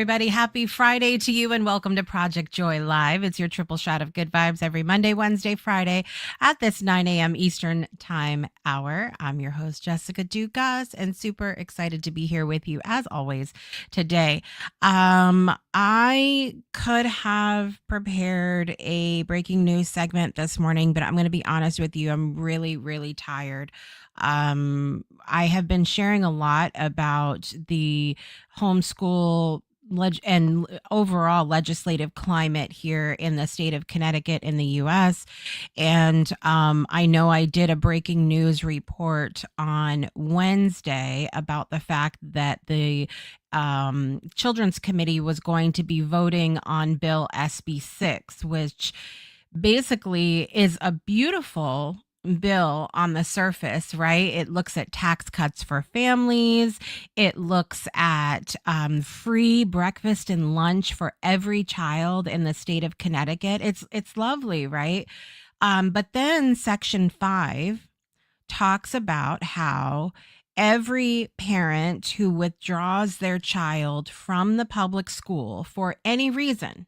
everybody. Happy Friday to you and welcome to Project Joy Live. It's your triple shot of good vibes every Monday, Wednesday, Friday at this 9 a.m. Eastern Time hour. I'm your host, Jessica Dugas, and super excited to be here with you as always today. I could have prepared a breaking news segment this morning, but I'm going to be honest with you. I'm really tired. I have been sharing a lot about the homeschool and overall legislative climate here in the state of Connecticut in the US. And I know I did a breaking news report on Wednesday about the fact that the Children's Committee was going to be voting on Bill SB 6, which basically is a beautiful bill on the surface, right? It looks at tax cuts for families. It looks at free breakfast and lunch for every child in the state of Connecticut. It's lovely, right? But then Section 5 talks about how every parent who withdraws their child from the public school for any reason,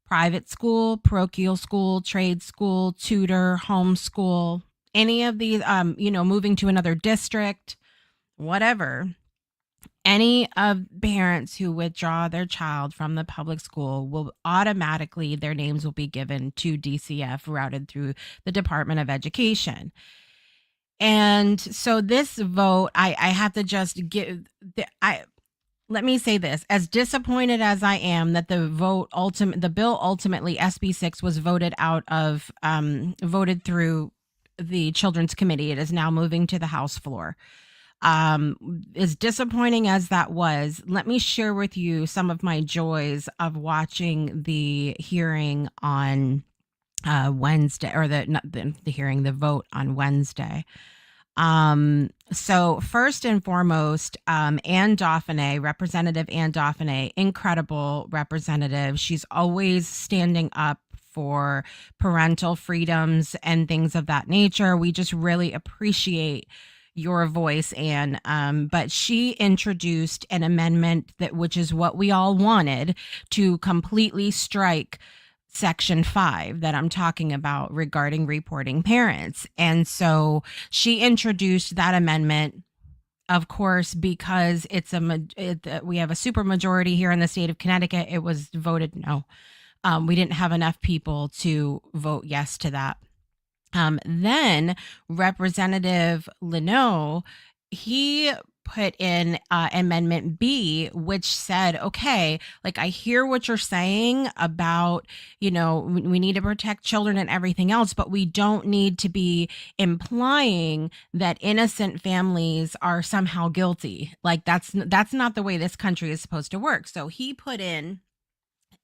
private school, parochial school, trade school, tutor, homeschool, any of these, moving to another district, whatever, any of parents who withdraw their child from the public school will automatically, their names will be given to DCF routed through the Department of Education. And so this vote, I have to just let me say this, as disappointed as I am that the bill ultimately SB 6 was voted through the Children's Committee. It is now moving to the House floor. As disappointing as that was, let me share with you some of my joys of watching the hearing on Wednesday, or the hearing, the vote on Wednesday. So first and foremost, Ann Dauphiné, Representative Ann Dauphiné, incredible representative. She's always standing up for parental freedoms and things of that nature. We just really appreciate your voice, Ann. But she introduced an amendment which is what we all wanted, to completely strike Section 5 that I'm talking about regarding reporting parents. And so she introduced that amendment, of course, because we have a super majority here in the state of Connecticut. It was voted no. We didn't have enough people to vote yes to that. Then Representative Leno, he put in Amendment B, which said, okay, like, I hear what you're saying about, we need to protect children and everything else, but we don't need to be implying that innocent families are somehow guilty. Like, that's not the way this country is supposed to work. So he put in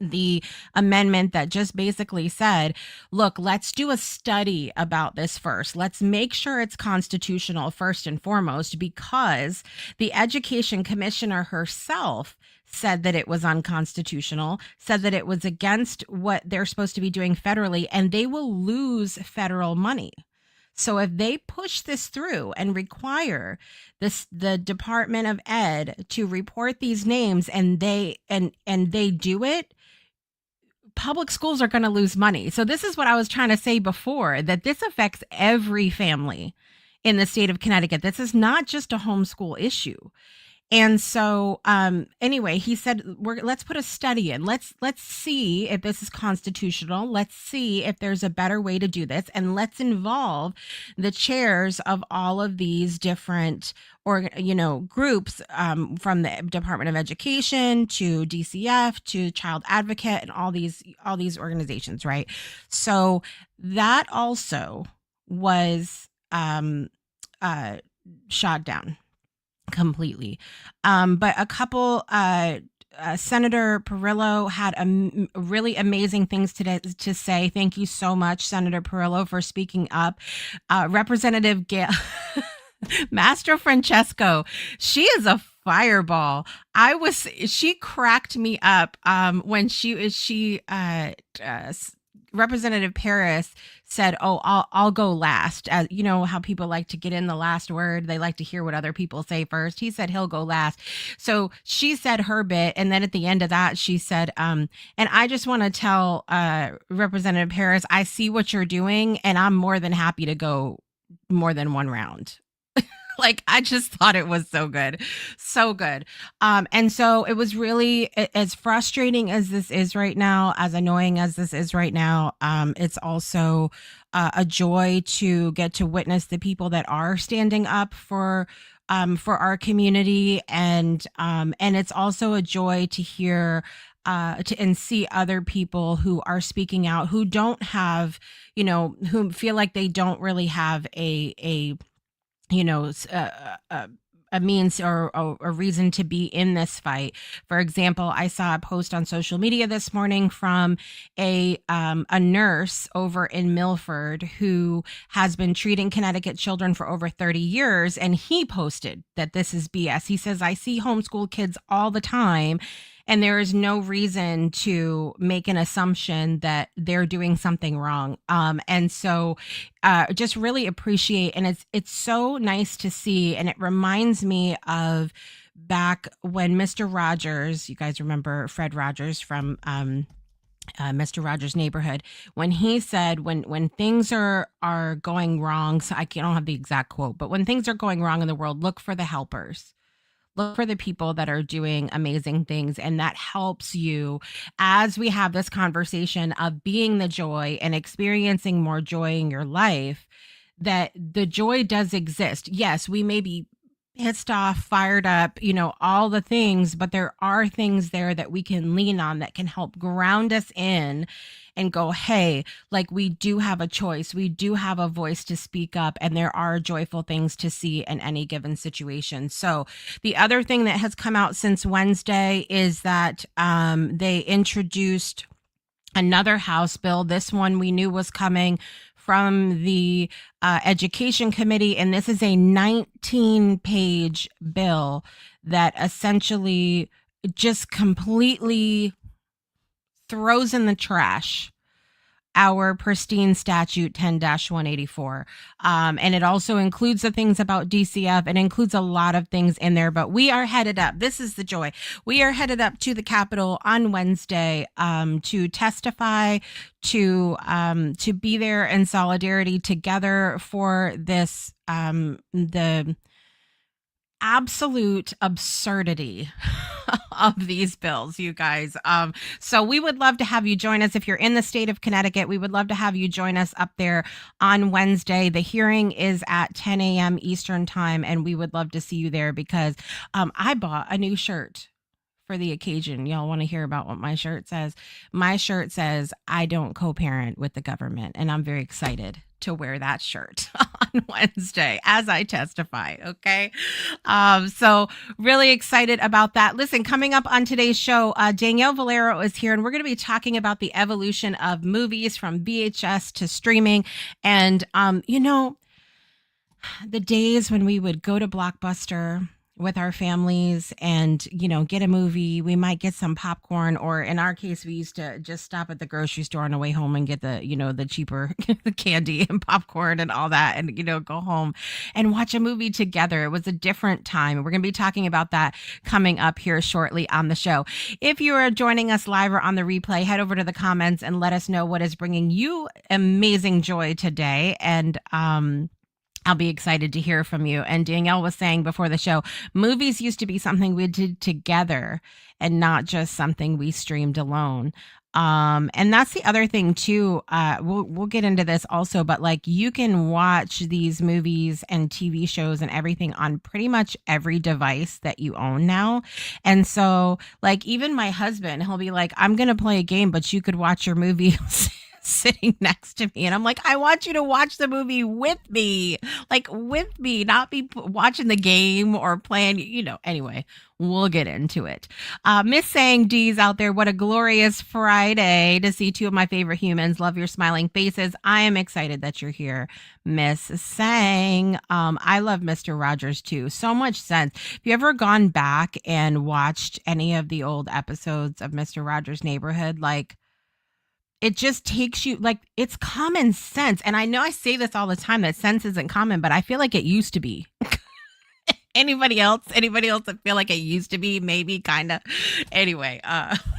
the amendment that just basically said, look, let's do a study about this first. Let's make sure it's constitutional first and foremost, because the education commissioner herself said that it was unconstitutional, said that it was against what they're supposed to be doing federally, and they will lose federal money. So if they push this through and require the Department of Ed to report these names, and they do it, public schools are going to lose money. So this is what I was trying to say before, that this affects every family in the state of Connecticut. This is not just a homeschool issue. And so anyway, he said, let's put a study in. Let's see if this is constitutional. Let's see if there's a better way to do this. And let's involve the chairs of all of these different groups, from the Department of Education to DCF to Child Advocate and all these organizations, right? So that also was shot down completely. But a couple, Senator Perillo had really amazing things to say. Thank you so much, Senator Perillo, for speaking up. Representative Mastro Francesco, she is a fireball. She cracked me up when she Representative Paris said, "Oh, I'll go last." As you know, how people like to get in the last word, they like to hear what other people say first. He said he'll go last. So she said her bit, and then at the end of that, she said, "And I just want to tell Representative Paris, I see what you're doing, and I'm more than happy to go more than one round." Like, I just thought it was so good. So good. And so it was really as frustrating as this is right now, as annoying as this is right now. It's also a joy to get to witness the people that are standing up for our community. And it's also a joy to hear and see other people who are speaking out, who don't have, who feel like they don't really have a you know s- a means or a reason to be in this fight. For example, I saw a post on social media this morning from a nurse over in Milford who has been treating Connecticut children for over 30 years, and he posted that this is BS. He says, "I see homeschool kids all the time, and there is no reason to make an assumption that they're doing something wrong." And so just really appreciate, and it's so nice to see, and it reminds me of back when Mr. Rogers, you guys remember Fred Rogers from Mr. Rogers' Neighborhood, when he said when things are going wrong, so I don't have the exact quote, but when things are going wrong in the world, look for the helpers. Look for the people that are doing amazing things. And that helps you as we have this conversation of being the joy and experiencing more joy in your life, that the joy does exist. Yes, we may be pissed off, fired up, all the things, but there are things there that we can lean on that can help ground us in and go, hey, like, we do have a choice. We do have a voice to speak up, and there are joyful things to see in any given situation. So the other thing that has come out since Wednesday is that they introduced another House bill. This one we knew was coming from the Education Committee, and this is a 19-page bill that essentially just completely throws in the trash our pristine statute 10-184. And it also includes the things about DCF. It includes a lot of things in there, but we are headed up. This is the joy. We are headed up to the Capitol on Wednesday to testify, to be there in solidarity together for this, the absolute absurdity of these bills, you guys. So we would love to have you join us if you're in the state of Connecticut. We would love to have you join us up there on Wednesday. The hearing is at 10 a.m. Eastern time, and we would love to see you there because I bought a new shirt for the occasion. Y'all want to hear about what my shirt says? My shirt says, "I don't co-parent with the government," and I'm very excited to wear that shirt on Wednesday as I testify. Okay. So really excited about that. Listen, coming up on today's show, Danielle Valero is here, and we're going to be talking about the evolution of movies from VHS to streaming. And, the days when we would go to Blockbuster with our families and, get a movie, we might get some popcorn, or in our case, we used to just stop at the grocery store on the way home and get the cheaper candy and popcorn and all that, and, go home and watch a movie together. It was a different time. We're going to be talking about that coming up here shortly on the show. If you are joining us live or on the replay, head over to the comments and let us know what is bringing you amazing joy today. And, I'll be excited to hear from you. And Danielle was saying before the show, movies used to be something we did together and not just something we streamed alone. And that's the other thing too. We'll get into this also, but like, you can watch these movies and TV shows and everything on pretty much every device that you own now. And so, like, even my husband, he'll be like, "I'm going to play a game, but you could watch your movie sitting next to me." And I'm like, "I want you to watch the movie with me, not be watching the game or playing, anyway." We'll get into it. Miss Sang D's out there. What a glorious Friday to see two of my favorite humans. Love your smiling faces. I am excited that you're here, Miss Sang. I love Mr. Rogers too. So much sense. Have you ever gone back and watched any of the old episodes of Mr. Rogers' Neighborhood? Like, it just takes you, like, it's common sense. And I know I say this all the time that sense isn't common, but I feel like it used to be. Anybody else that feel like it used to be? Maybe, kind of. Anyway,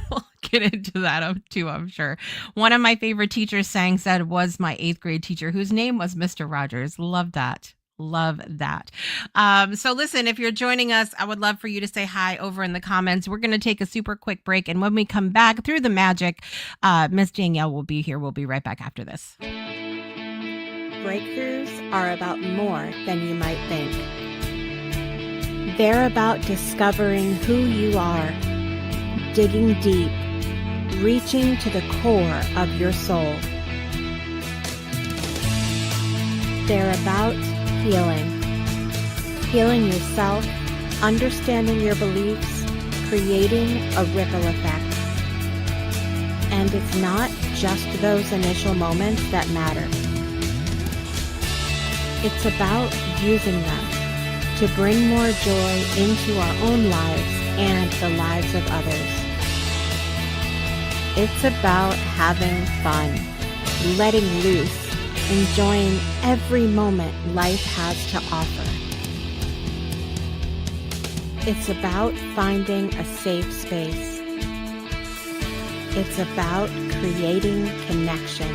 we'll get into that too, I'm sure. One of my favorite teachers said was my 8th grade teacher, whose name was Mr. Rogers. Love that. Love that. So listen, if you're joining us, I would love for you to say hi over in the comments. We're going to take a super quick break. And when we come back through the magic, Miss Danielle will be here. We'll be right back after this. Breakthroughs are about more than you might think. They're about discovering who you are, digging deep, reaching to the core of your soul. They're about healing yourself, understanding your beliefs, creating a ripple effect. And it's not just those initial moments that matter. It's about using them to bring more joy into our own lives and the lives of others. It's about having fun, letting loose, enjoying every moment life has to offer. It's about finding a safe space. It's about creating connection.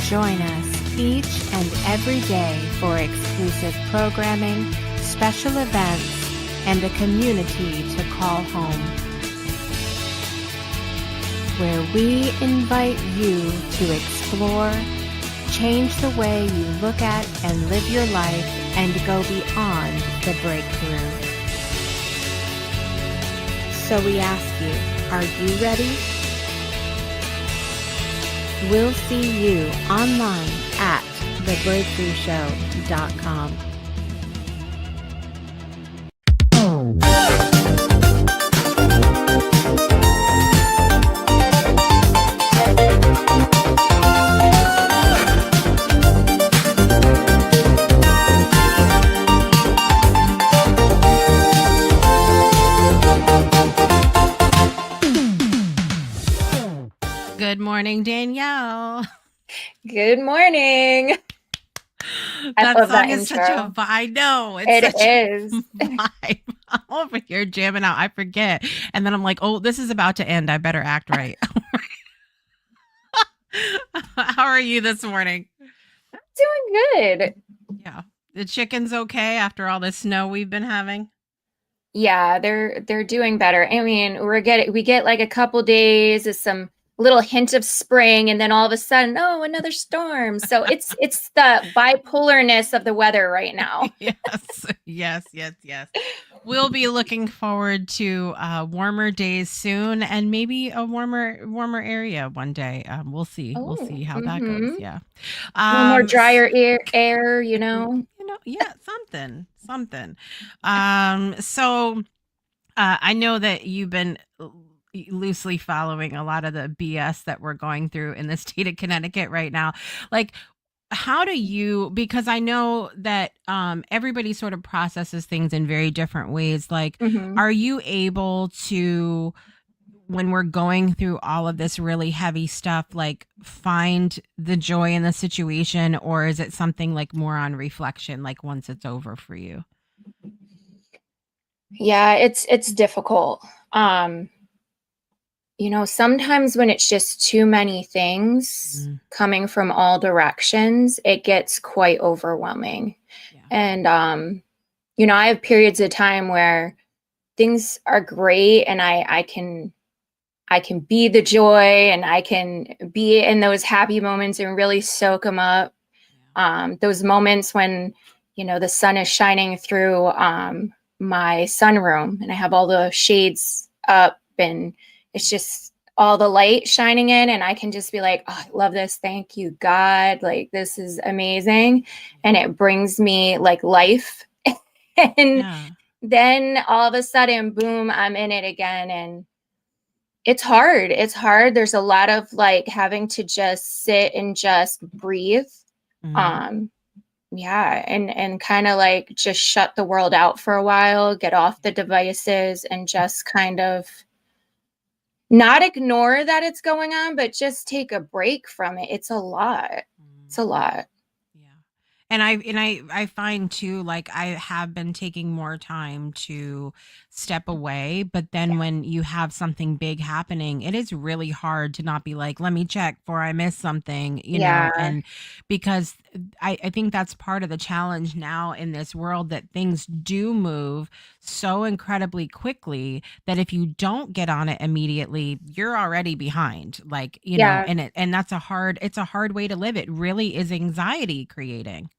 Join us each and every day for exclusive programming, special events, and a community to call home, where we invite you to explore, change the way you look at and live your life, and go beyond the breakthrough. So we ask you, are you ready? We'll see you online at thebreakthroughshow.com. Good morning, Danielle. Good morning. That song is such a vibe. I know. It is. Vibe. I'm over here jamming out. I forget. And then I'm like, oh, this is about to end. I better act right. How are you this morning? I'm doing good. Yeah. The chicken's okay after all the snow we've been having? Yeah, they're doing better. I mean, we get like a couple days of some little hint of spring, and then all of a sudden, oh, another storm. So it's the bipolarness of the weather right now. Yes. We'll be looking forward to warmer days soon, and maybe a warmer area one day. We'll see. We'll see how that goes. Yeah. More drier air, you know. Yeah, something. So I know that you've been loosely following a lot of the BS that we're going through in the state of Connecticut right now. Like, how do you, because I know that everybody sort of processes things in very different ways. Like, are you able to, when we're going through all of this really heavy stuff, like find the joy in the situation, or is it something like more on reflection, like once it's over for you? Yeah, it's difficult. Sometimes when it's just too many things coming from all directions, it gets quite overwhelming. Yeah. And, I have periods of time where things are great and I can be the joy and I can be in those happy moments and really soak them up. Those moments when, the sun is shining through my sunroom and I have all the shades up and it's just all the light shining in, and I can just be like, oh, I love this. Thank you, God. Like, this is amazing. And it brings me like life. And then all of a sudden, boom, I'm in it again. And it's hard. There's a lot of like having to just sit and just breathe. Yeah, and kind of like just shut the world out for a while, get off the devices, and just kind of not ignore that it's going on, but just take a break from it. It's a lot. It's a lot. Yeah. And I find too, like, I have been taking more time to step away, but then when you have something big happening, it is really hard to not be like, let me check before I miss something, Yeah. and because I think that's part of the challenge now in this world, that things do move so incredibly quickly that if you don't get on it immediately, you're already behind. Like, Yeah. and that's it's a hard way to live. It really is anxiety creating.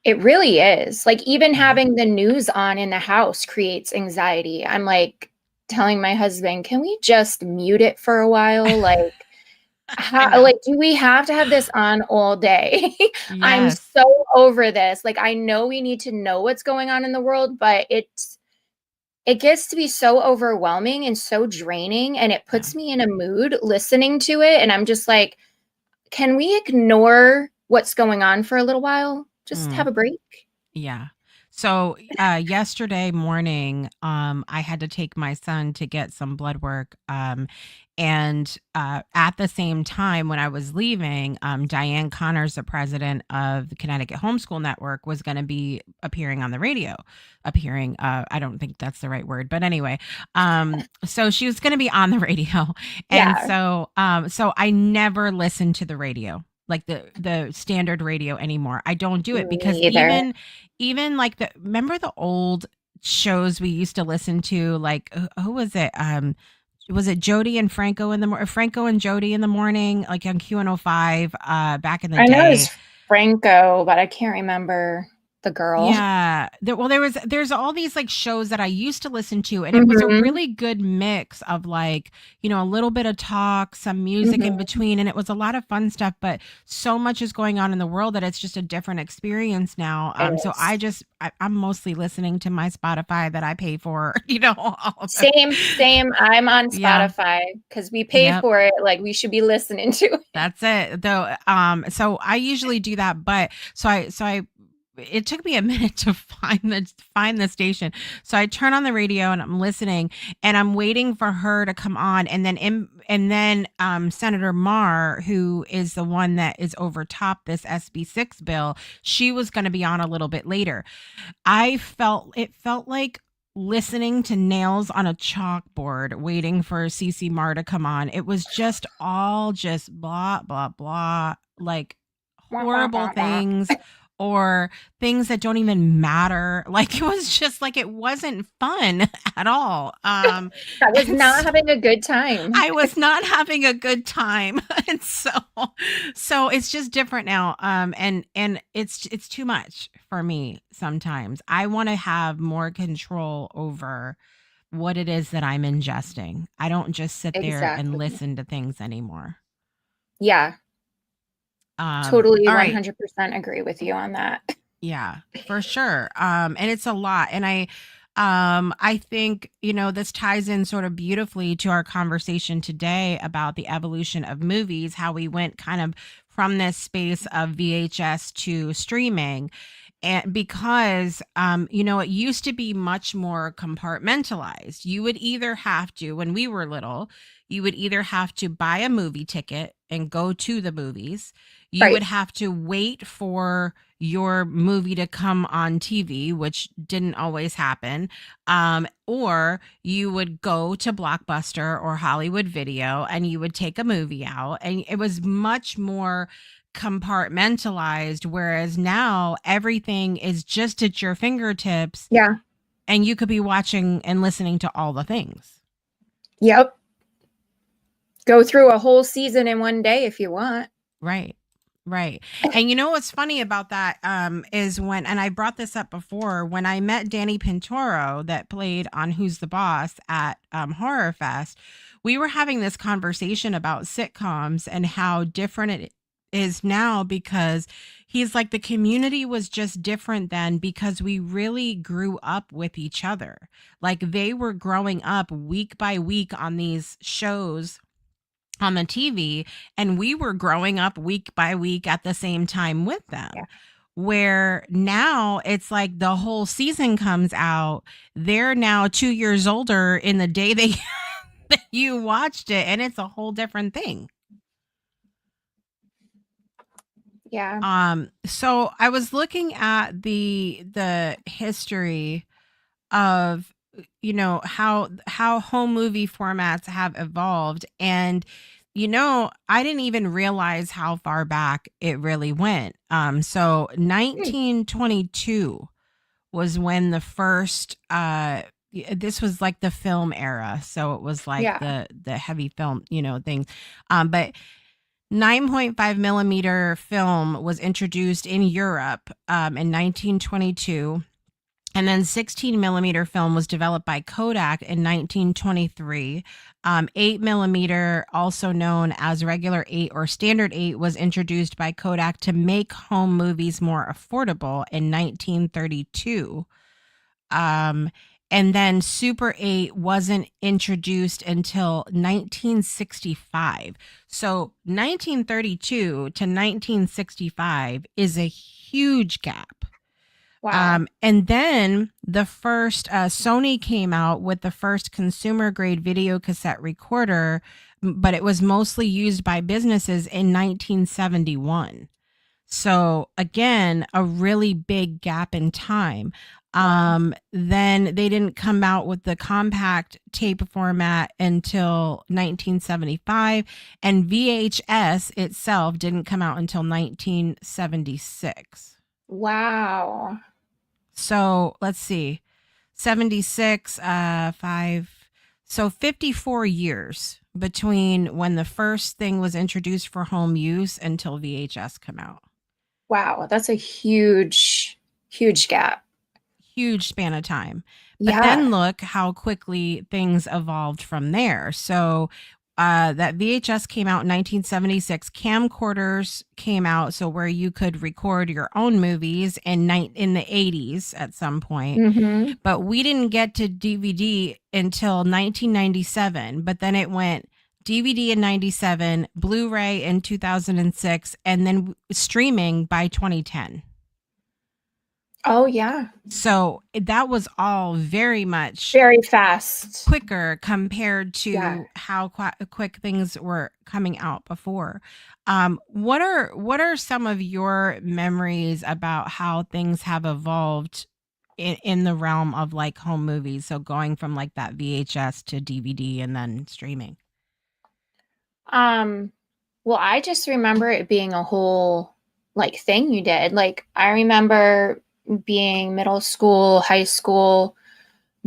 It really is. Like, even Yeah. having the news on in the house creates anxiety. I'm like telling my husband, can we just mute it for a while? Like, I know. do we have to have this on all day? I'm Yes. so over this. Like, I know we need to know what's going on in the world, but it gets to be so overwhelming and so draining, and it Yeah. puts me in a mood listening to it, and I'm just like, can we ignore what's going on for a little while? Just have Mm. a break? Yeah. So yesterday morning, I had to take my son to get some blood work. And at the same time, when I was leaving, Diane Connors, the president of the Connecticut Homeschool Network, was going to be appearing on the radio. Appearing, I don't think that's the right word, but anyway, so she was going to be on the radio, and Yeah. so I never listened to the radio, like the standard radio anymore. I don't do it Me because either. even like remember the old shows we used to listen to, like who was it Jody and Franco in the Franco and Jody in the morning, like on Q105 back in the I know day. it's Franco, but I can't remember the girl. Yeah. There's all these like shows that I used to listen to, and it was a Mhm. really good mix of, like, a little bit of talk, some music in Mhm. between, and it was a lot of fun stuff, but so much is going on in the world that it's just a different experience now. It So is. I'm mostly listening to my Spotify that I pay for, all of it. Same. I'm on Yeah. Spotify because we pay Yep. for it. Like, we should be listening to it. That's it. Though so I usually do that, but so I it took me a minute to find the station. So I turn on the radio and I'm listening, and I'm waiting for her to come on, and then Senator Marr, who is the one that is over top this SB6 bill, she was going to be on a little bit later. It felt like listening to nails on a chalkboard waiting for CC Marr to come on. It was just all just blah blah blah, like Wah, wah, horrible wah, wah. things or things that don't even matter. Like, it was just like, it wasn't fun at all. I was And not having a good time. I was not having a good time. And so it's just different now. And it's too much for me sometimes. I want to have more control over what it is that I'm ingesting. I don't just sit there and Exactly. listen to things anymore. Yeah, totally All right. 100% agree with you on that. Yeah, for sure. And it's a lot. And I think, this ties in sort of beautifully to our conversation today about the evolution of movies, how we went kind of from this space of VHS to streaming. And because it used to be much more compartmentalized. You would either have to, when we were little, you would either have to buy a movie ticket and go to the movies. You would Right. have to wait for your movie to come on TV, which didn't always happen. Or you would go to Blockbuster or Hollywood Video and you would take a movie out, and it was much more compartmentalized, whereas now everything is just at your fingertips, Yeah. and you could be watching and listening to all the things. Yep. Go through a whole season in one day if you want. Right. And what's funny about that is and I brought this up before, when I met Danny Pintoro that played on Who's the Boss at Horror Fest, we were having this conversation about sitcoms and how different it is now, because he's like, the community was just different then because we really grew up with each other. Like, they were growing up week by week on these shows on the TV, and we were growing up week by week at the same time with them. Yeah. where now it's like the whole season comes out. They're now 2 years older in the day they that you watched it, and it's a whole different thing. Yeah. So I was looking at the history of, how home movie formats have evolved, and I didn't even realize how far back it really went. So 1922 was when the first this was like the film era, so it was like Yeah. the heavy film things. But 9.5 millimeter film was introduced in Europe in 1922. And then 16 millimeter film was developed by Kodak in 1923. 8 millimeter, also known as regular 8 or standard 8, was introduced by Kodak to make home movies more affordable in 1932. And then Super 8 wasn't introduced until 1965. So 1932 to 1965 is a huge gap. Wow. And then the first Sony came out with the first consumer grade video cassette recorder, but it was mostly used by businesses in 1971. So again, a really big gap in time. Then they didn't come out with the compact tape format until 1975, and VHS itself didn't come out until 1976. Wow. So let's see, 76, 54 years between when the first thing was introduced for home use until VHS come out. Wow. That's a huge, huge gap. Huge span of time. But then look how quickly things evolved from there. So that VHS came out in 1976. Camcorders came out, so where you could record your own movies in the 80s at some point. Mm-hmm. But we didn't get to DVD until 1997. But then it went DVD in 97, Blu-ray in 2006, and then streaming by 2010. Oh, yeah. So that was all very much very fast, quicker compared to how quick things were coming out before. What are some of your memories about how things have evolved in the realm of like home movies? So going from like that VHS to DVD and then streaming. Well, I just remember it being a whole like thing you did. Like I remember being middle school, high school,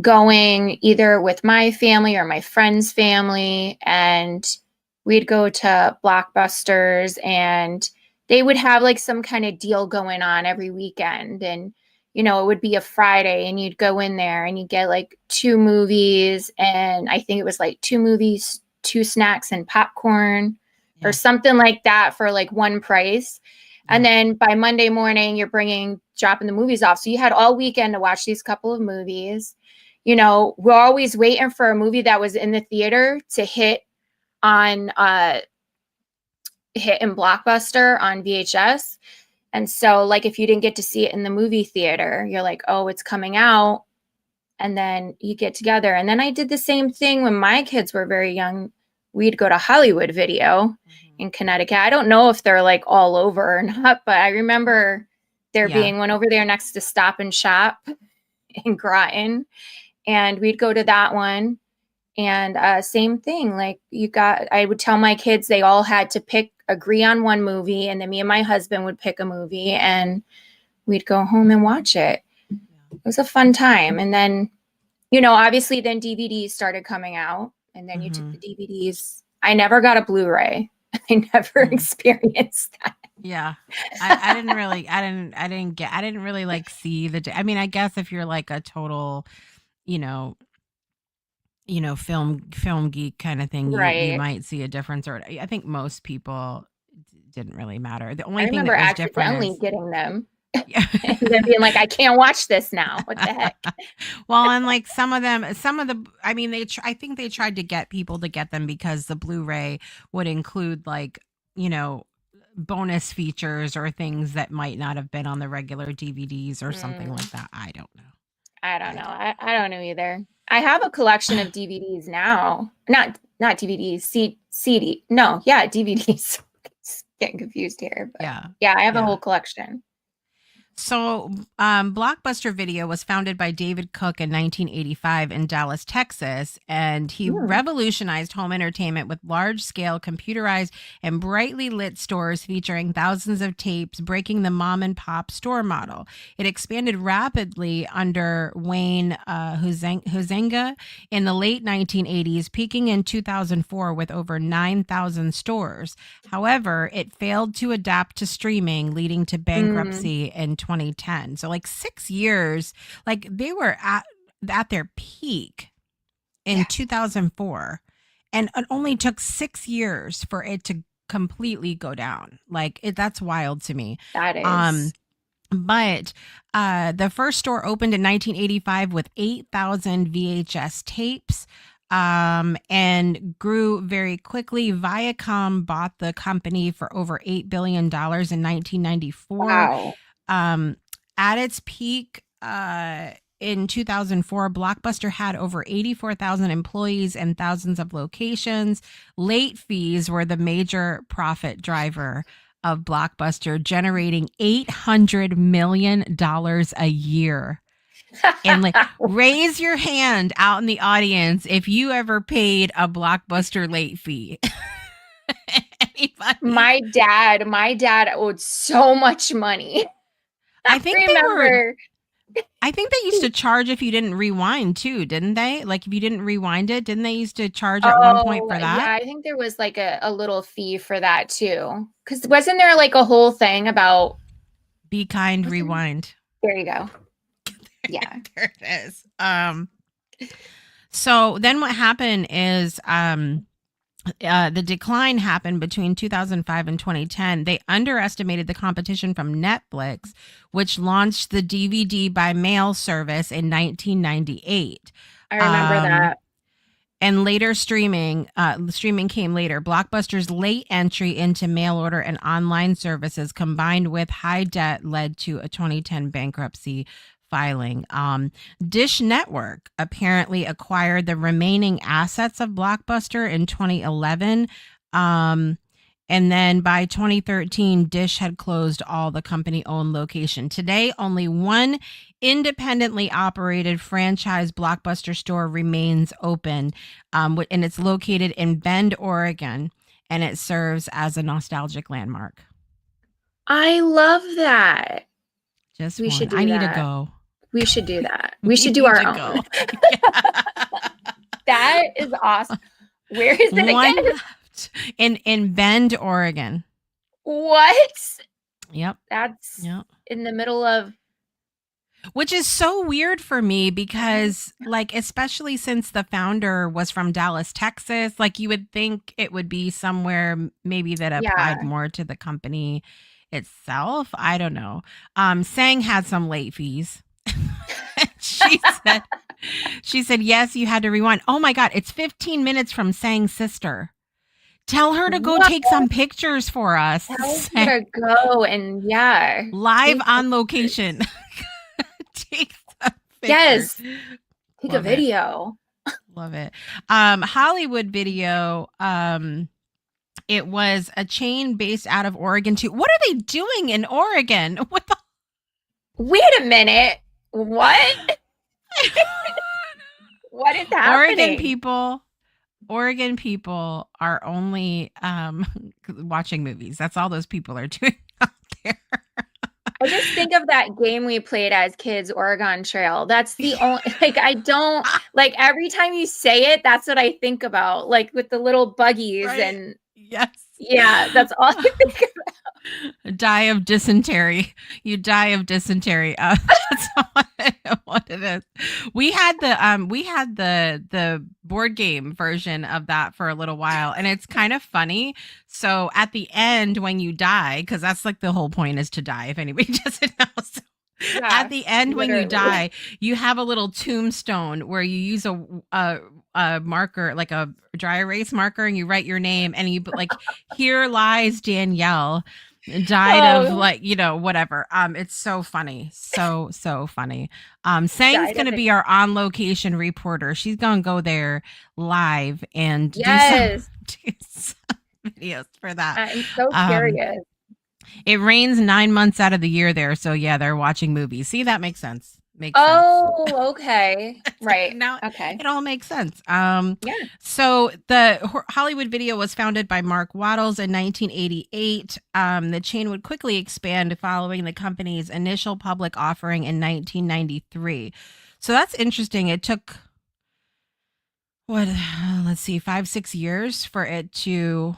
going either with my family or my friend's family, and we'd go to Blockbusters, and they would have like some kind of deal going on every weekend. And, it would be a Friday, and you'd go in there and you get like 2 movies. And I think it was like 2 movies, 2 snacks and popcorn or something like that for like one price. And then by Monday morning, you're dropping the movies off. So you had all weekend to watch these couple of movies. We're always waiting for a movie that was in the theater to hit in Blockbuster on VHS. And so like, if you didn't get to see it in the movie theater, you're like, oh, it's coming out. And then you get together. And then I did the same thing when my kids were very young. We'd go to Hollywood Video in Connecticut. I don't know if they're like all over or not, but I remember there being one over there next to Stop and Shop in Groton. And we'd go to that one. And same thing, like I would tell my kids they all had to agree on one movie. And then me and my husband would pick a movie and we'd go home and watch it. It was a fun time. And then, obviously then DVDs started coming out, and then you took the DVDs. I never got a Blu-ray. I never experienced that. Yeah. I didn't really like see I mean, I guess if you're like a total, film geek kind of thing, you might see a difference, or I think most people didn't really matter. The only thing that was different is getting them. And then being like, I can't watch this now. What the heck? Well, and like I mean, I think they tried to get people to get them because the Blu-ray would include like, bonus features or things that might not have been on the regular DVDs or something like that. I don't know. I don't know. I don't know either. I have a collection of DVDs now. Not DVDs, CD. No, yeah, DVDs. Getting confused here. But yeah, I have a whole collection. So, Blockbuster Video was founded by David Cook in 1985 in Dallas, Texas, and he revolutionized home entertainment with large-scale computerized and brightly lit stores featuring thousands of tapes, breaking the mom-and-pop store model. It expanded rapidly under Wayne Huizenga in the late 1980s, peaking in 2004 with over 9,000 stores. However, it failed to adapt to streaming, leading to bankruptcy in 2010. So like 6 years, like they were at their peak in 2004, and it only took 6 years for it to completely go down. Like that's wild to me. That is. But the first store opened in 1985 with 8,000 VHS tapes. And grew very quickly. Viacom bought the company for over $8 billion in 1994. Wow. At its peak in 2004, Blockbuster had over 84,000 employees and thousands of locations. Late fees were the major profit driver of Blockbuster, generating $800 million a year. And like, raise your hand out in the audience if you ever paid a Blockbuster late fee. Anybody? My dad owed so much money. I think they used to charge if you didn't rewind too, didn't they? Like if you didn't rewind it, didn't they used to charge at one point for that? Yeah, I think there was like a little fee for that too. Because wasn't there like a whole thing about be kind, rewind? There you go. Yeah. There it is. So then what happened is the decline happened between 2005 and 2010. They underestimated the competition from Netflix, which launched the DVD by mail service in 1998. I remember that. And later streaming came later. Blockbuster's late entry into mail order and online services combined with high debt led to a 2010 bankruptcy filing. Dish Network apparently acquired the remaining assets of Blockbuster in 2011. And then by 2013, Dish had closed all the company-owned location. Today, only one independently operated franchise Blockbuster store remains open, and it's located in Bend, Oregon, and it serves as a nostalgic landmark. I love that. We should do I need to go. We should do that. We should do our own. That is awesome. Where is it again? In Bend, Oregon. What? Yep. That's in the middle of. Which is so weird for me because, like, especially since the founder was from Dallas, Texas, like you would think it would be somewhere maybe that applied more to the company itself. I don't know. Sang had some late fees. She said, yes, you had to rewind. Oh my God, it's 15 minutes from Sang's sister. Tell her to go take some pictures for us. Tell her to go and live on location. Take some pictures. Yes. Take a video. Love it. Hollywood Video, it was a chain based out of Oregon too. What are they doing in Oregon? Wait a minute. What? What is happening? Oregon people are only watching movies. That's all those people are doing out there. I just think of that game we played as kids, Oregon Trail. That's the only, like, I don't, like, every time you say it, that's what I think about, like, with the little buggies and. Yes. Yeah, that's all I think about. Die of dysentery. You die of dysentery. That's what it is. We had the board game version of that for a little while, and it's kind of funny. So at the end, when you die, because that's like the whole point is to die. If anybody doesn't know, so At the end, when you literally. die, you have a little tombstone where you use a marker, like a dry erase marker, and you write your name, and you put like, "Here lies Danielle, died of Oh, like whatever." It's so funny, so funny. Sang's died of gonna it. be our on location reporter. She's gonna go there live and Yes, do some videos for that. I'm so Um, curious. it rains 9 months out of the year there, so yeah, they're watching movies. See, that makes sense. Makes sense. Oh, okay. Right. Now Okay. it all makes sense. Yeah. So the Hollywood Video was founded by Mark Waddles in 1988. The chain would quickly expand following the company's initial public offering in 1993. So that's interesting. It took what, let's see, 5-6 years for it to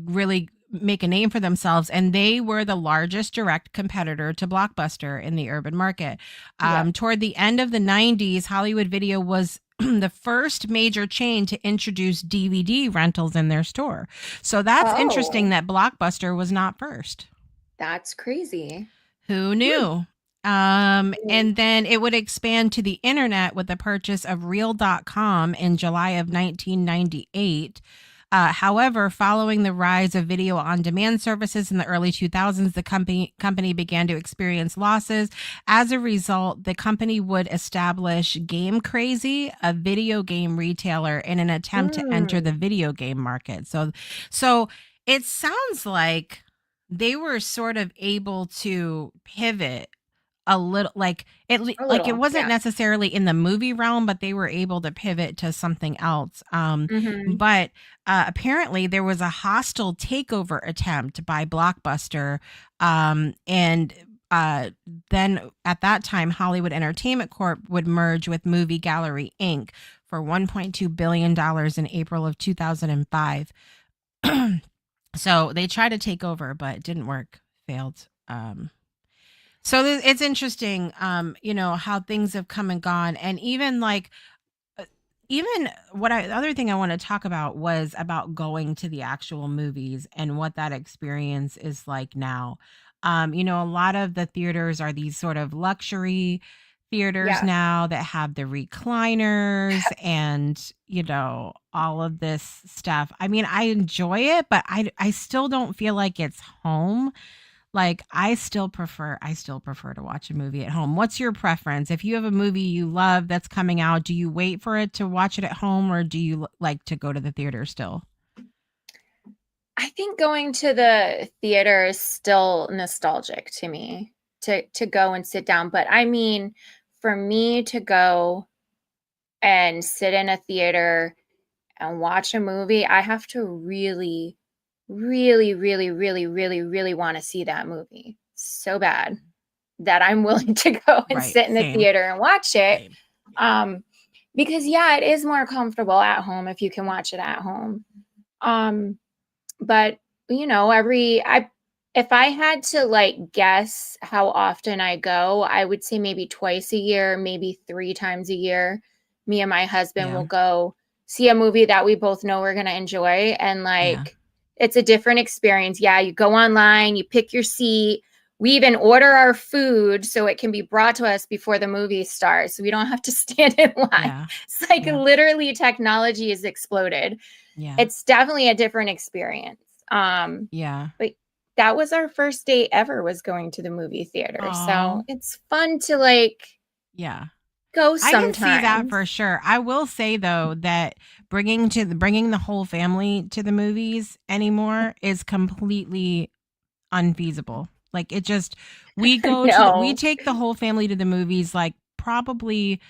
really make a name for themselves, and they were the largest direct competitor to Blockbuster in the urban market. Yeah. Toward the end of the 90s, Hollywood Video was the first major chain to introduce DVD rentals in their store. So that's interesting Oh, that Blockbuster was not first. that's crazy. Who Hmm. knew? And then it would expand to the internet with the purchase of Real.com in July of 1998. However, following the rise of video on demand services in the early 2000s, the company began to experience losses. As a result, the company would establish Game Crazy, a video game retailer, in an attempt to enter the Mm. video game market. So it sounds like they were sort of able to pivot a little, like A like it little. wasn't Yeah. necessarily in the movie realm, but they were able to pivot to something else. Hmm. But apparently there was a hostile takeover attempt by Blockbuster, and then at that time Hollywood Entertainment Corp would merge with Movie Gallery Inc. for $1.2 billion in April of 2005. So they tried to take over, but it didn't work, failed. So it's interesting, how things have come and gone, and even like, even the other thing I want to talk about was about going to the actual movies and what that experience is like now. A lot of the theaters are these sort of luxury theaters Yeah. now that have the recliners and all of this stuff. I mean, I enjoy it, but I still don't feel like it's home. Like, I still prefer to watch a movie at home. What's your preference? If you have a movie you love that's coming out, do you wait for it to watch it at home, or do you like to go to the theater still? I think going to the theater is still nostalgic to me to go and sit down. But I mean, for me to go and sit in a theater and watch a movie, I have to really, really, really, really, really, really want to see that movie so bad that I'm willing to go and Right. sit in the Same. theater and watch it. Same. Um, because yeah, it is more comfortable at home if you can watch it at home. Um, but if I had to like guess how often I go, I would say maybe twice a year, maybe 3 times a year. Me and my husband Yeah. will go see a movie that we both know we're going to enjoy. And Yeah. like, it's a different experience. Yeah. You go online, you pick your seat. We even order our food so it can be brought to us before the movie starts. So we don't have to stand in line. Yeah. It's like Yeah. literally technology has exploded. Yeah. It's definitely a different experience. Yeah. But that was our first date ever, was going to the movie theater. So Oh, it's fun to like yeah. go I can see that sometimes. for sure. I will say though that bringing the whole family to the movies anymore is completely unfeasible. Like, it just, we No. take the whole family to the movies like probably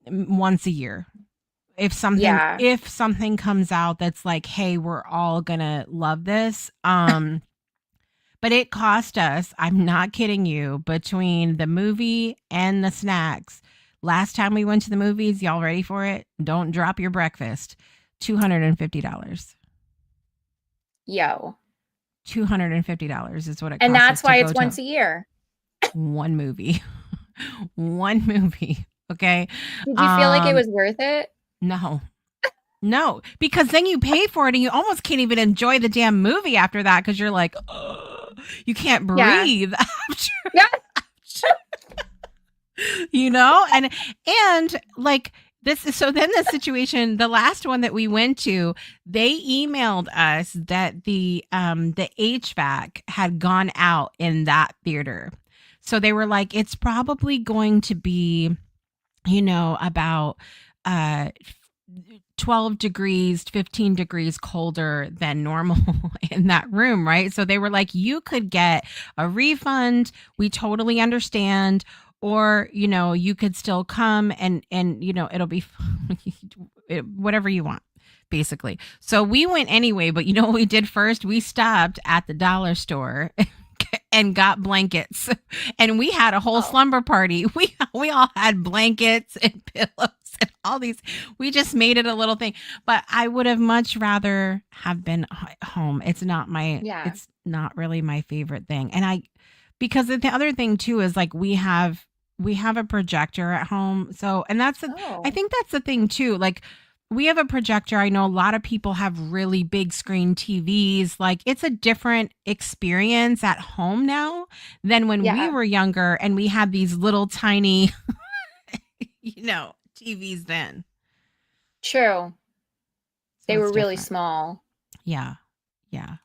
once a year. If something Yeah. if something comes out that's like, hey, we're all gonna love this. But it cost us, I'm not kidding you, between the movie and the snacks. Last time we went to the movies, y'all ready for it? Don't drop your breakfast. $250. Yo. $250 is what it And costs us that's to why go it's to once a year. one movie. One movie. Okay. Did you feel like it Um, was worth it? no. No, because then you pay for it and you almost can't even enjoy the damn movie after that, because you're like, "Ugh," you can't Yeah. breathe after. Yeah. And like this is so then the situation, the last one that we went to, they emailed us that the HVAC had gone out in that theater. So they were like, it's probably going to be, about uh 12 degrees, 15 degrees colder than normal in that room, right? So they were like, you could get a refund. We totally understand. Or, you could still come and it'll be whatever you want, basically. So we went anyway, but you know what we did first? We stopped at the dollar store and got blankets. And we had a whole slumber party. We all had blankets and pillows and all these. We just made it a little thing. But I would have much rather have been home. It's not really my favorite thing. And because the other thing too is like we have a projector at home. So, and I think that's the thing too. Like we have a projector. I know a lot of people have really big screen TVs. Like it's a different experience at home now than when we were younger and we had these little tiny, TVs then. True. So they were it's really different. small. Yeah. Yeah.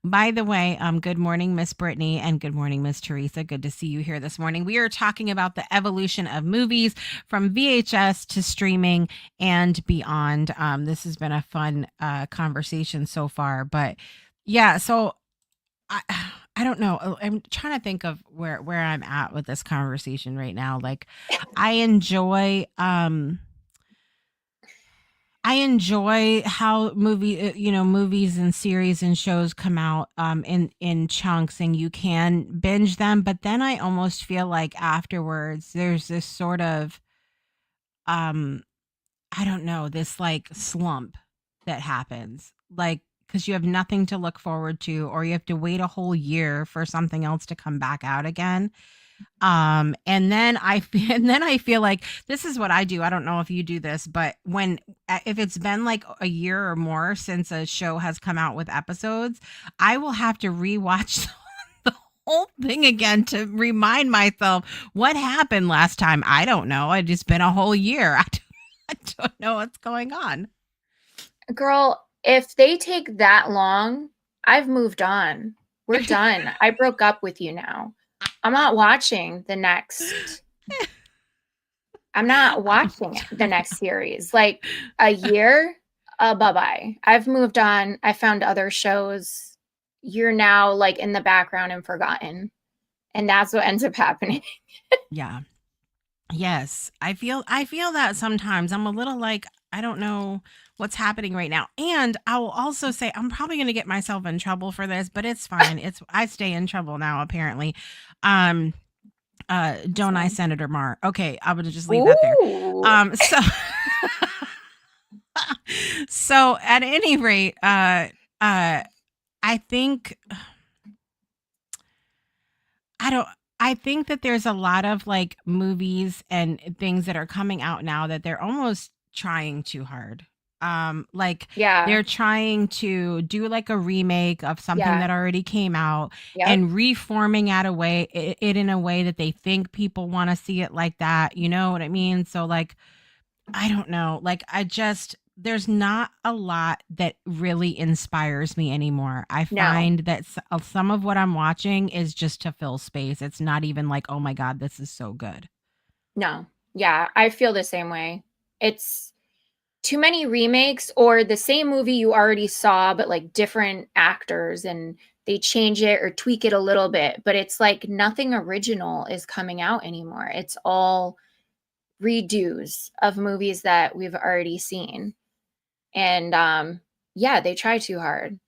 By the way, good morning, Miss Brittany, and good morning, Miss Teresa. Good to see you here this morning. We are talking about the evolution of movies from VHS to streaming and beyond. This has been a fun conversation so far, but yeah. So I don't know. I'm trying to think of where I'm at with this conversation right now. Like, I enjoy. I enjoy how movies and series and shows come out in chunks and you can binge them, but then I almost feel like afterwards there's this sort of um I don't know, this like slump that happens. Like because you have nothing to look forward to or you have to wait a whole year for something else to come back out again. And then I feel like this is what I do. I don't know if you do this, but if it's been like a year or more since a show has come out with episodes, I will have to rewatch the whole thing again to remind myself what happened last time. I don't know. It's just been a whole year. I don't know what's going on. Girl, if they take that long, I've moved on. We're done. I broke up with you now. I'm not watching the next series. Like a year, bye-bye. I've moved on. I found other shows. You're now like in the background and forgotten. And that's what ends up happening. Yeah. Yes. I feel that sometimes I'm a little like, I don't know what's happening right now. And I will also say I'm probably going to get myself in trouble for this, but it's fine. I stay in trouble now apparently. Don't I, Senator Marr? Okay, I'm gonna just leave that there. So at any rate, I think I think that there's a lot of like movies and things that are coming out now that they're almost trying too hard. They're trying to do like a remake of something that already came out and reforming it in a way that they think people want to see it like that. You know what I mean? So like, I don't know. Like there's not a lot that really inspires me anymore. I find that some of what I'm watching is just to fill space. It's not even like, oh my God, this is so good. No. Yeah, I feel the same way. It's too many remakes or the same movie you already saw, but like different actors and they change it or tweak it a little bit. But it's like nothing original is coming out anymore. It's all redos of movies that we've already seen. And they try too hard.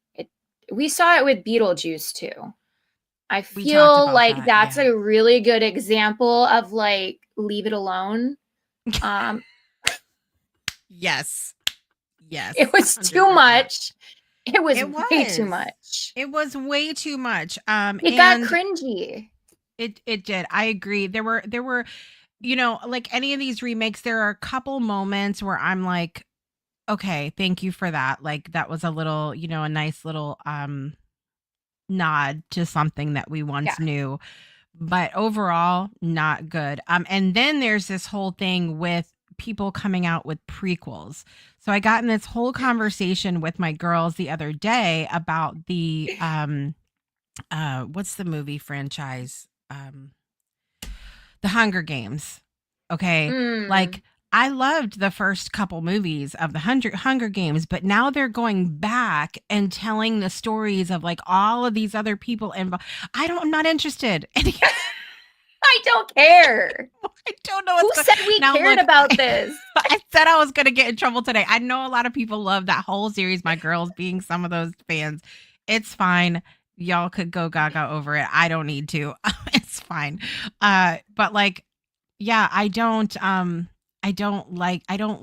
We saw it with Beetlejuice too. I feel like that's a really good example of like, leave it alone. Yes. It was 100%. Too much. It was way too much. It was way too much. It got cringy. It did. I agree. There were, like any of these remakes, there are a couple moments where I'm like, okay, thank you for that. Like that was a little, a nice little nod to something that we once knew. but overall, not good. And then there's this whole thing with people coming out with prequels. So I got in this whole conversation with my girls the other day about the what's the movie franchise? The Hunger Games. Okay. Like, I loved the first couple movies of the Hunger Games, but now they're going back and telling the stories of like all of these other people involved. I'm not interested. I don't care. I don't know. Who said we cared about this? I said I was going to get in trouble today. I know a lot of people love that whole series, my girls being some of those fans. It's fine. Y'all could go gaga over it. I don't need to. It's fine. But like, yeah, I don't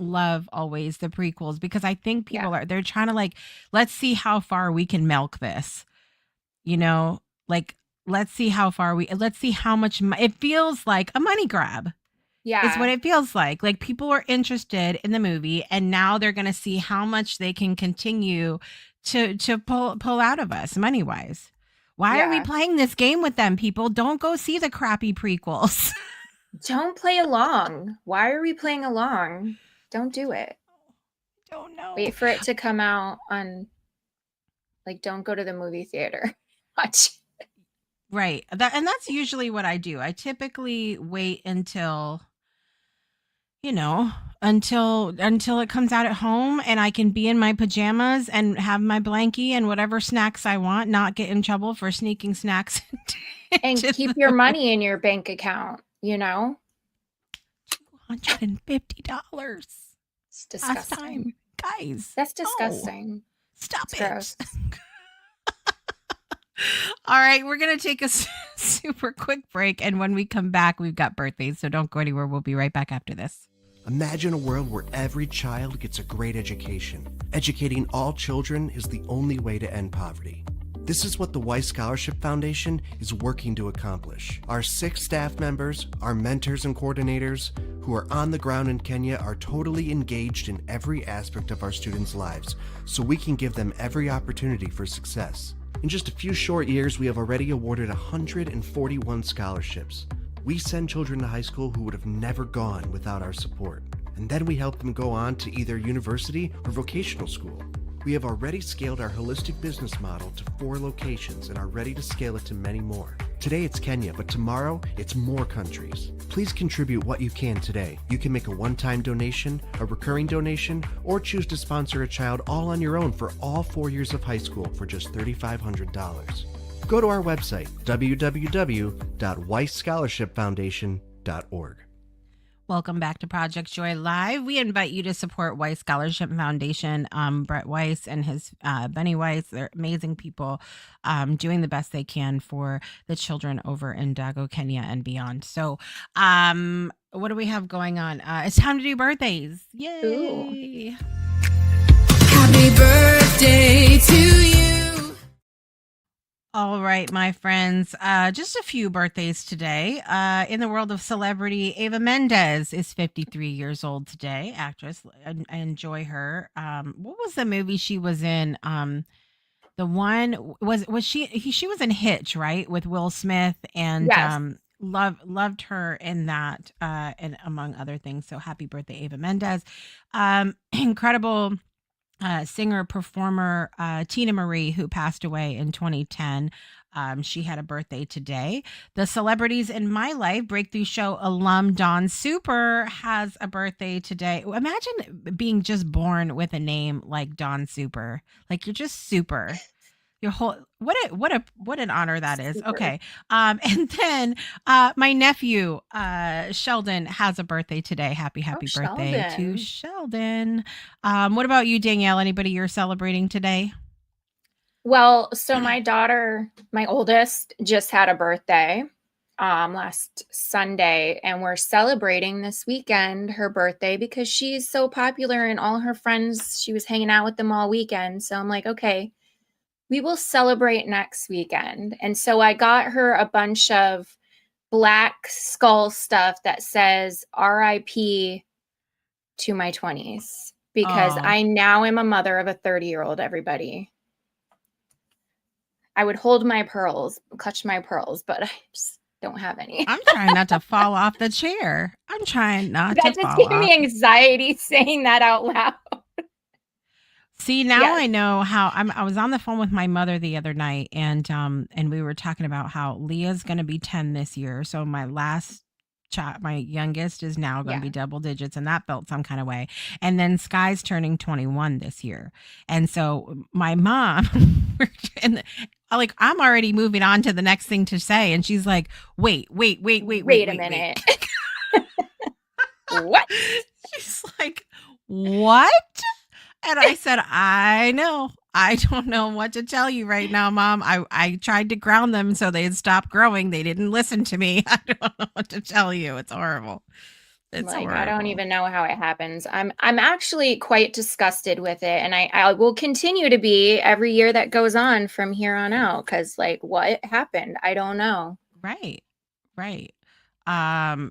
love always the prequels because I think they're trying to like, let's see how far we can milk this, like, let's see how much it feels like a money grab. Yeah. It's what it feels like. Like, people are interested in the movie and now they're going to see how much they can continue to pull out of us money wise. Why are we playing this game with them, people? Don't go see the crappy prequels. Don't play along. Why are we playing along? Don't do it. Don't know. Wait for it to come out on, like, don't go to the movie theater. Watch. Right. And that's usually what I do. I typically wait until it comes out at home and I can be in my pajamas and have my blankie and whatever snacks I want, not get in trouble for sneaking snacks. And keep your money in your bank account, $250. It's disgusting. Time. Guys. That's disgusting. Stop it's it. Gross. All right, we're going to take a super quick break. And when we come back, we've got birthdays. So don't go anywhere. We'll be right back after this. Imagine a world where every child gets a great education. Educating all children is the only way to end poverty. This is what the Weiss Scholarship Foundation is working to accomplish. Our 6 staff members, our mentors and coordinators, who are on the ground in Kenya, are totally engaged in every aspect of our students' lives, so we can give them every opportunity for success. In just a few short years, we have already awarded 141 scholarships. We send children to high school who would have never gone without our support. And then we help them go on to either university or vocational school. We have already scaled our holistic business model to 4 locations and are ready to scale it to many more. Today it's Kenya, but tomorrow it's more countries. Please contribute what you can today. You can make a one-time donation, a recurring donation, or choose to sponsor a child all on your own for all 4 years of high school for just $3,500. Go to our website, www.weissscholarshipfoundation.org. Welcome back to Project Joy Live. We invite you to support Weiss Scholarship Foundation. Brett Weiss and his Benny Weiss, they're amazing people doing the best they can for the children over in Dago, Kenya and beyond. So what do we have going on? It's time to do birthdays. Yay. Ooh. Happy birthday to you. All right, my friends, just a few birthdays today. In the world of celebrity, Ava Mendez is 53 years old today, actress. I enjoy her. What was the movie she was in? The one was she was in Hitch, right? With Will Smith, and yes. Loved her in that, and among other things. So happy birthday, Ava Mendez. Incredible singer performer Tina Marie, who passed away in 2010. She had a birthday today. The Celebrities in My Life Breakthrough Show alum Dawn Super has a birthday today. Imagine being just born with a name like Dawn Super. Like, you're just super. Your whole what an honor that is. Super. Okay. And then my nephew Sheldon has a birthday today. Happy birthday to Sheldon. What about you, Danielle? Anybody you're celebrating today? Well, so my daughter, my oldest, just had a birthday last Sunday, and we're celebrating this weekend her birthday because she's so popular and all her friends, she was hanging out with them all weekend. So I'm like, okay, we will celebrate next weekend. And so I got her a bunch of black skull stuff that says RIP to my 20s because I now am a mother of a 30-year-old, everybody. I would hold my pearls, clutch my pearls, but don't have any. I'm trying not to fall off the chair. I'm trying not That to just fall gave off. me anxiety saying that out loud. See, now Yes. I know how I was on the phone with my mother the other night, and we were talking about how Leah's going to be 10 this year. So my last child, my youngest, is now going to be Yeah. double digits, and that felt some kind of way. And then Sky's turning 21 this year. And so my mom and like, I'm already moving on to the next thing to say, and she's like, wait Wait a minute. What? She's like, what? And I said, I know. I don't know what to tell you right now, Mom. I tried to ground them so they'd stop growing. They didn't listen to me. I don't know what to tell you. It's horrible. It's Like, horrible. I don't even know how it happens. I'm actually quite disgusted with it. And I will continue to be every year that goes on from here on out. Cause like, what happened? I don't know. Right.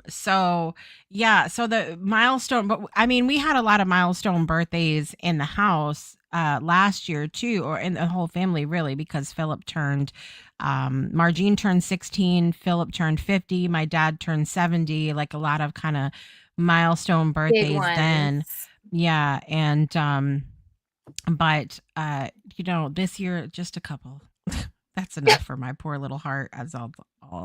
So yeah, so the milestone, but I mean, we had a lot of milestone birthdays in the house last year too, or in the whole family really, because Philip turned Margine turned 16, Philip turned 50, my dad turned 70, like a lot of kind of milestone Big birthdays then. ones. Yeah, and but this year just a couple. That's enough for my poor little heart, as I'll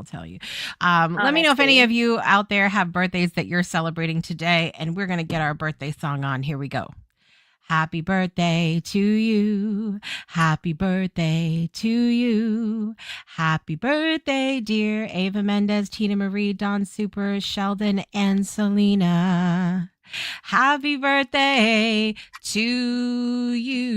tell you. Let me know if any Honestly. of you out there have birthdays that you're celebrating today, and we're gonna get our birthday song on. Here we go. Happy birthday to you. Happy birthday to you. Happy birthday, dear Ava Mendez, Tina Marie, Don Super, Sheldon, and Selena. Happy birthday to you.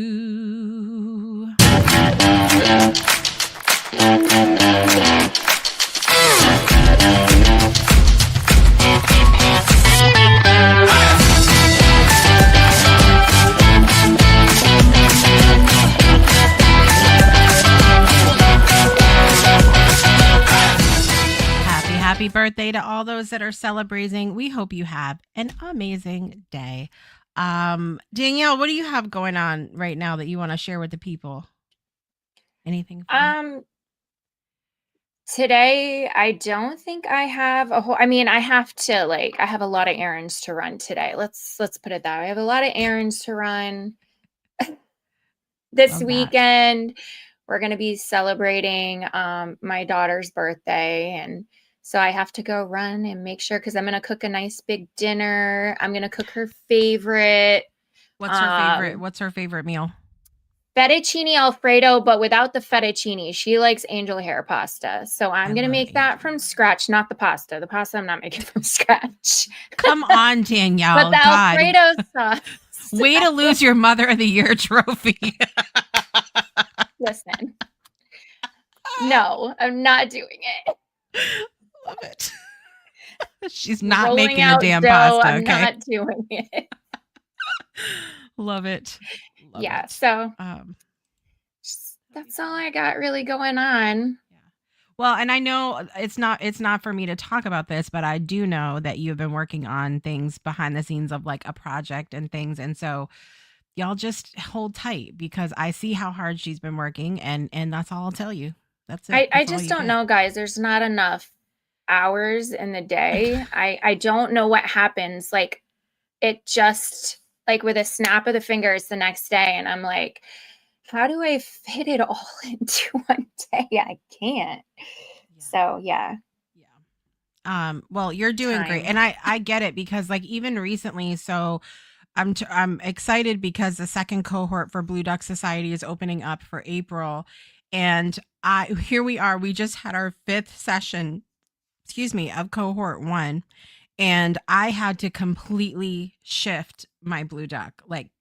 Happy birthday to all those that are celebrating. We hope you have an amazing day. Danielle, what do you have going on right now that you want to share with the people? Anything fun? Today I don't think I have a whole, I mean, I have a lot of errands to run today. Let's put it that way. I have a lot of errands to run. This weekend we're going to be celebrating my daughter's birthday, and so I have to go run and make sure, because I'm going to cook a nice big dinner. I'm going to cook her favorite. What's her favorite meal? Fettuccine Alfredo, but without the fettuccine. She likes angel hair pasta. So I'm going to make that from scratch, not the pasta. The pasta I'm not making from scratch. Come on, Danielle. But the God. Alfredo sauce. Way to lose your Mother of the Year trophy. Listen. No, I'm not doing it. Love it. She's not Rolling making out the damn dough, pasta. I'm Okay. not doing it. Love it. Yeah. So that's all I got really going on. Well, and I know it's not for me to talk about this, but I do know that you've been working on things behind the scenes of like a project and things. And so y'all just hold tight, because I see how hard she's been working, and that's all I'll tell you. That's it. I just don't know, guys. There's not enough hours in the day. I don't know what happens. Like, it just, like, with a snap of the fingers the next day, and I'm like, how do I fit it all into one day? I can't. So yeah. Well, you're doing great, and I get it, because like even recently, so I'm excited because the second cohort for Blue Duck Society is opening up for April, and here we are. We just had our 5th session, of cohort 1, and I had to completely shift my Blue Duck, like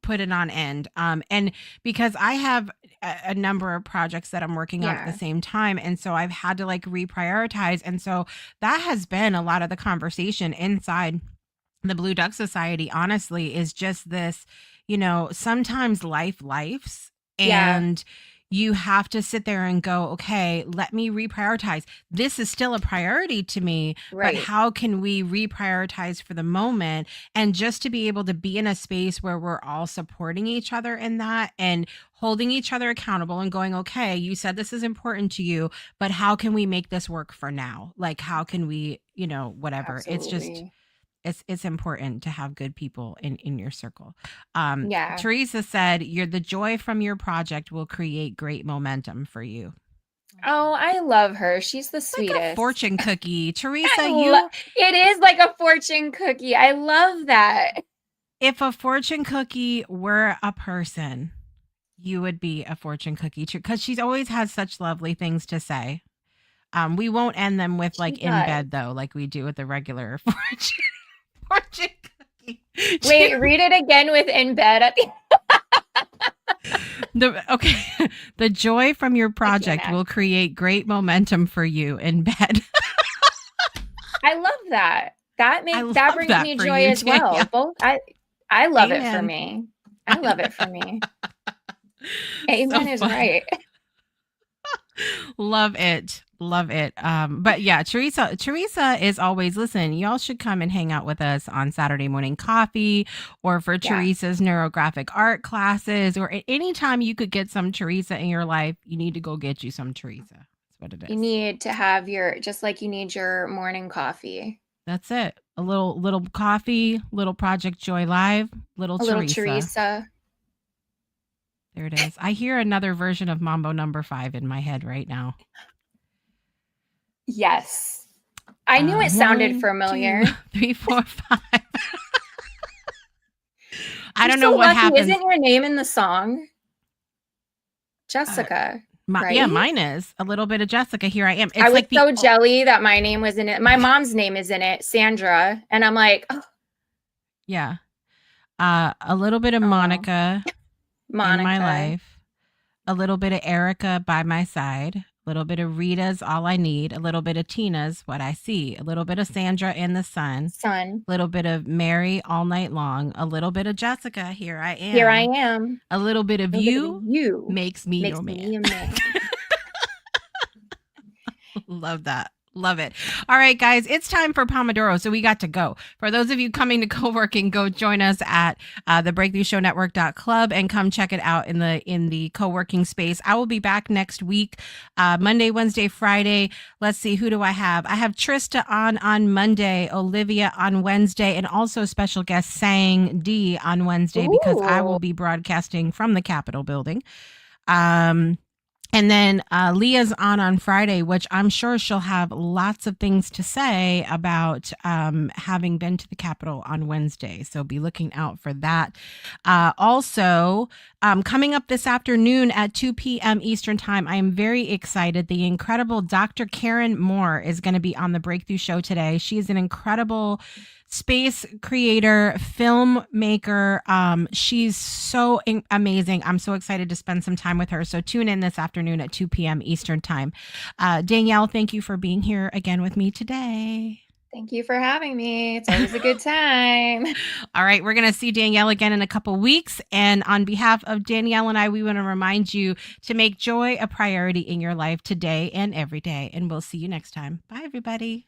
put it on end, and because I have a number of projects that I'm working on at the same time, and so I've had to like reprioritize, and so that has been a lot of the conversation inside the Blue Duck Society, honestly, is just this, sometimes lifes, and you have to sit there and go, okay, let me reprioritize. This is still a priority to me, Right. but how can we reprioritize for the moment? And just to be able to be in a space where we're all supporting each other in that and holding each other accountable and going, okay, you said this is important to you, but how can we make this work for now? Like, how can we, whatever. It's just, Absolutely. it's important to have good people in your circle. Yeah. Teresa said, the joy from your project will create great momentum for you. Oh, I love her. She's the Like a sweetest. fortune cookie. Teresa, it is like a fortune cookie. I love that. If a fortune cookie were a person, you would be a fortune cookie because she always has such lovely things to say. We won't end them with like in bed though, like we do with the regular fortune cookie. Wait, read it again with in bed at the the joy from your project will create great momentum for you in bed. I love that. That brings me joy as well. Both I love it for me. I love it for me. Amen is right. Love it. But yeah, Teresa is always, listen, y'all should come and hang out with us on Saturday morning coffee or for Teresa's neurographic art classes, or at any time you could get some Teresa in your life, you need to go get you some Teresa. That's what it is. You need to have just like you need your morning coffee. That's it. A little coffee, little Project Joy Live, little Teresa. There it is. I hear another version of Mambo number 5 in my head right now. Yes. I knew it sounded familiar. 2, 3, 4, 5. I don't know what happens. Isn't your name in the song? Jessica. Right? Yeah, mine is. A little bit of Jessica. Here I am. I was so jelly that my name was in it. My mom's name is in it, Sandra. And I'm like, oh. Yeah. A little bit of Monica in my life. A little bit of Erica by my side. A little bit of Rita's All I Need. A little bit of Tina's What I See. A little bit of Sandra in the Sun. A little bit of Mary All Night Long. A little bit of Jessica. Here I am. A little bit of you makes me your man. Love that. Love it. All right, guys, it's time for Pomodoro. So we got to go. For those of you coming to co-working, go join us at the breakthroughshownetwork.club and come check it out in the co-working space. I will be back next week, Monday, Wednesday, Friday. Let's see, who do I have? I have Trista on Monday, Olivia on Wednesday, and also special guest Sang D on Wednesday because I will be broadcasting from the Capitol building. And then Leah's on Friday, which I'm sure she'll have lots of things to say about having been to the Capitol on Wednesday. So be looking out for that. Also, coming up this afternoon at 2 p.m. Eastern Time, I am very excited. The incredible Dr. Karen Moore is going to be on the Breakthrough Show today. She is an incredible space creator, filmmaker. She's so amazing. I'm so excited to spend some time with her. So tune in this afternoon at 2 p.m. Eastern Time. Danielle, thank you for being here again with me today. Thank you for having me. It's always a good time. All right. We're going to see Danielle again in a couple weeks. And on behalf of Danielle and I, we want to remind you to make joy a priority in your life today and every day. And we'll see you next time. Bye, everybody.